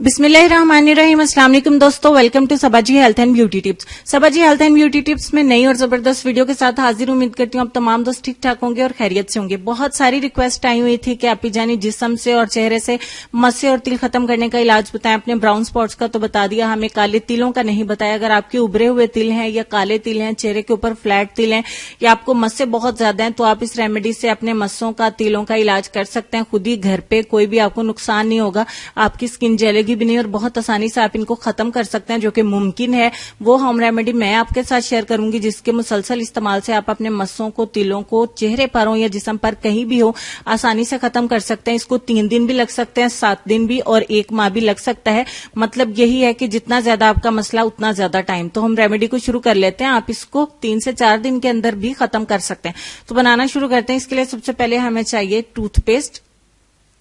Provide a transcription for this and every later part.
बिस्मिल्लाहिर्रहमानिर्रहीम। अस्सलाम वालेकुम दोस्तों, welcome to Sabaji health and beauty tips. Sabaji health and beauty tips में नई और जबरदस्त वीडियो के साथ हाजिर। उम्मीद करती हूँ आप तमाम दोस्त ठीक ठाक होंगे और खैरियत से होंगे। बहुत सारी रिक्वेस्ट आई हुई थी कि आप जानी जिस्म से और चेहरे से मस्से और तिल खत्म करने का इलाज बताएं। अपने ब्राउन स्पॉट्स का तो बता दिया, हमें काले तिलों का नहीं बताया। अगर आपके उभरे हुए तिल हैं या काले तिल हैं, चेहरे के ऊपर फ्लैट तिल हैं या आपको मस्से बहुत ज्यादा हैं, तो आप इस रेमेडी से अपने मस्सों का, तिलों का इलाज कर सकते हैं खुद ही घर पे। कोई भी आपको नुकसान नहीं होगा, आपकी स्किन जलेगी भी नहीं और बहुत आसानी से आप इनको खत्म कर सकते हैं, जो कि मुमकिन है। वो होम रेमेडी मैं आपके साथ शेयर करूंगी, जिसके मुसलसल इस्तेमाल से आप अपने मस्सों को, तिलों को, चेहरे पर हो या जिस्म पर कहीं भी हो, आसानी से खत्म कर सकते हैं। इसको 3 दिन भी लग सकते हैं, 7 दिन भी और 1 माह भी लग सकता है। मतलब यही है कि जितना ज्यादा आपका मसला उतना ज्यादा टाइम। तो हम रेमेडी को शुरू कर लेते हैं। आप इसको 3 से 4 दिन के अंदर भी खत्म कर सकते हैं। तो बनाना शुरू करते हैं। इसके लिए सबसे पहले हमें चाहिए टूथपेस्ट,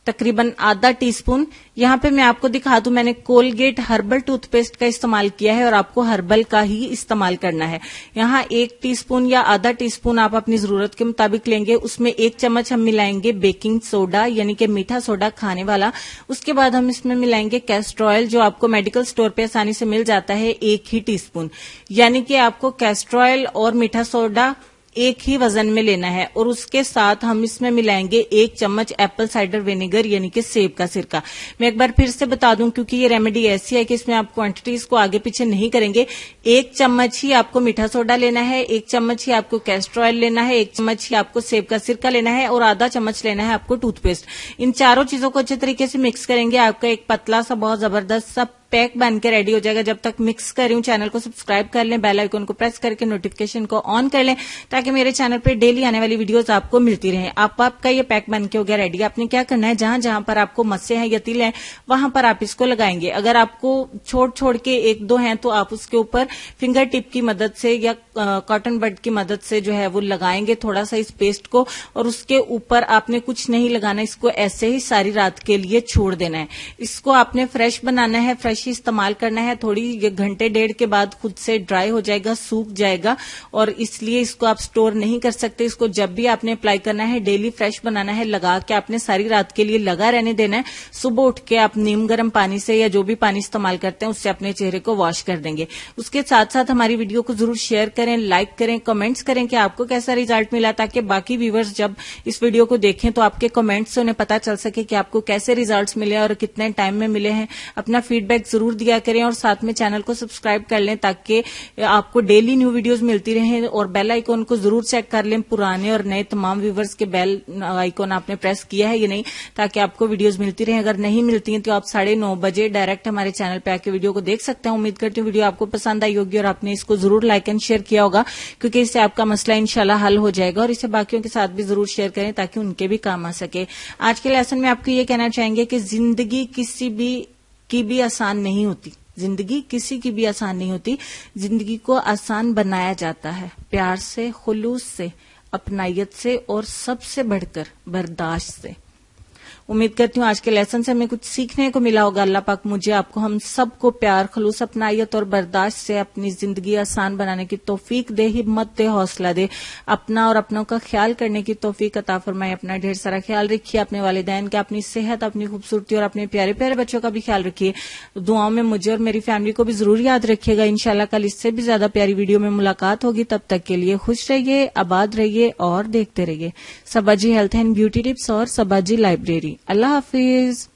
तकरीबन आधा टीस्पून। यहाँ पे मैं आपको दिखा दूं, मैंने कोलगेट हर्बल टूथपेस्ट का इस्तेमाल किया है और आपको हर्बल का ही इस्तेमाल करना है। यहाँ 1 टीस्पून या आधा टीस्पून आप अपनी जरूरत के मुताबिक लेंगे। उसमें 1 चम्मच हम मिलाएंगे बेकिंग सोडा, यानी कि मीठा सोडा खाने वाला। उसके बाद हम इसमें मिलाएंगे कैस्टर ऑयल, जो आपको मेडिकल स्टोर पे आसानी से मिल जाता है, 1 ही टीस्पून। यानी कि आपको कैस्टर ऑयल और मीठा सोडा एक ही वजन में लेना है। और उसके साथ हम इसमें मिलाएंगे 1 चम्मच एप्पल साइडर विनेगर, यानी कि सेब का सिरका। मैं एक बार फिर से बता दूं, क्योंकि ये रेमेडी ऐसी है कि इसमें आप क्वांटिटीज को आगे पीछे नहीं करेंगे। 1 चम्मच ही आपको मीठा सोडा लेना है, 1 चम्मच ही आपको कैस्टर ऑयल लेना है, 1 चम्मच ही आपको सेब का सिरका लेना है और आधा चम्मच लेना है आपको टूथपेस्ट। इन चारों चीजों को अच्छे तरीके से मिक्स करेंगे। आपका एक पतला सा, बहुत जबरदस्त सा पैक बन के रेडी हो जाएगा। जब तक मिक्स कर रही हूँ, चैनल को सब्सक्राइब कर लें, बेल आइकन को प्रेस करके नोटिफिकेशन को ऑन कर लें, ताकि मेरे चैनल पे डेली आने वाली वीडियोस आपको मिलती रहे। आपका ये पैक बन के हो गया रेडी। आपने क्या करना है, जहां जहां पर आपको मस्से हैं या तिल हैं, वहां पर आप इसको लगाएंगे। अगर आपको छोड़ के 1-2 हैं, तो आप उसके ऊपर फिंगर टिप की मदद से या कॉटन बड की मदद से जो है वो लगाएंगे थोड़ा सा इस पेस्ट को। और उसके ऊपर आपने कुछ नहीं लगाना, इसको ऐसे ही सारी रात के लिए छोड़ देना है। इसको आपने फ्रेश बनाना है, फ्रेश इस्तेमाल करना है। थोड़ी घंटे 1.5 के बाद खुद से ड्राई हो जाएगा, सूख जाएगा, और इसलिए इसको आप स्टोर नहीं कर सकते। इसको जब भी आपने अप्लाई करना है, डेली फ्रेश बनाना है, लगा के आपने सारी रात के लिए लगा रहने देना है। सुबह उठ के आप नीम गर्म पानी से या जो भी पानी इस्तेमाल करते हैं उससे अपने चेहरे को वॉश कर देंगे। उसके साथ साथ हमारी वीडियो को जरूर शेयर करें, लाइक करें, कमेंट्स करें कि आपको कैसा रिजल्ट मिला, ताकि बाकी व्यूवर्स जब इस वीडियो को देखें तो आपके कमेंट्स से उन्हें पता चल सके कि आपको कैसे रिजल्ट्स मिले और कितने टाइम में मिले हैं। अपना फीडबैक जरूर दिया करें और साथ में चैनल को सब्सक्राइब कर लें, ताकि आपको डेली न्यू वीडियोस मिलती रहें। और बेल आइकन को जरूर चेक कर लें, पुराने और नए तमाम व्यूवर्स के बेल आइकन आपने प्रेस किया है या नहीं, ताकि आपको वीडियोस मिलती रहें। अगर नहीं मिलती हैं तो आप 9:30 बजे डायरेक्ट हमारे चैनल पे आके वीडियो को देख सकते हैं। उम्मीद करती हूँ वीडियो आपको पसंद आई होगी और आपने इसको जरूर लाइक एंड शेयर किया होगा, क्योंकि इससे आपका मसला इंशाल्लाह हल हो जाएगा। और इसे बाकियों के साथ भी जरूर शेयर करें, ताकि उनके भी काम आ सके। आज के लेसन में आपको ये कहना चाहेंगे कि जिंदगी किसी की भी आसान नहीं होती। जिंदगी किसी की भी आसान नहीं होती। जिंदगी को आसान बनाया जाता है प्यार से, खुलूस से, अपनायत से और सबसे बढ़कर बर्दाश्त से। उम्मीद करती हूँ आज के लेसन से हमें कुछ सीखने को मिला होगा। अल्लाह पाक मुझे, आपको, हम सबको प्यार, खलूस, अपनायत और बर्दाश्त से अपनी जिंदगी आसान बनाने की तौफीक दे, हिम्मत दे, हौसला दे। अपना और अपनों का ख्याल करने की तौफीक अता फरमाए। अपना ढेर सारा ख्याल रखिए, अपने वालिदैन का, अपनी सेहत, अपनी खूबसूरती और अपने प्यारे प्यारे बच्चों का भी ख्याल रखिए। दुआओं में मुझे और मेरी फैमिली को भी जरूर याद रखिएगा। इंशाल्लाह कल इससे भी ज्यादा प्यारी वीडियो में मुलाकात होगी। तब तक के लिए खुश रहिए, आबाद रहिए और देखते रहिए सबाजी हेल्थ एंड ब्यूटी टिप्स और सबाजी लाइब्रेरी। अल्लाह हाफिज।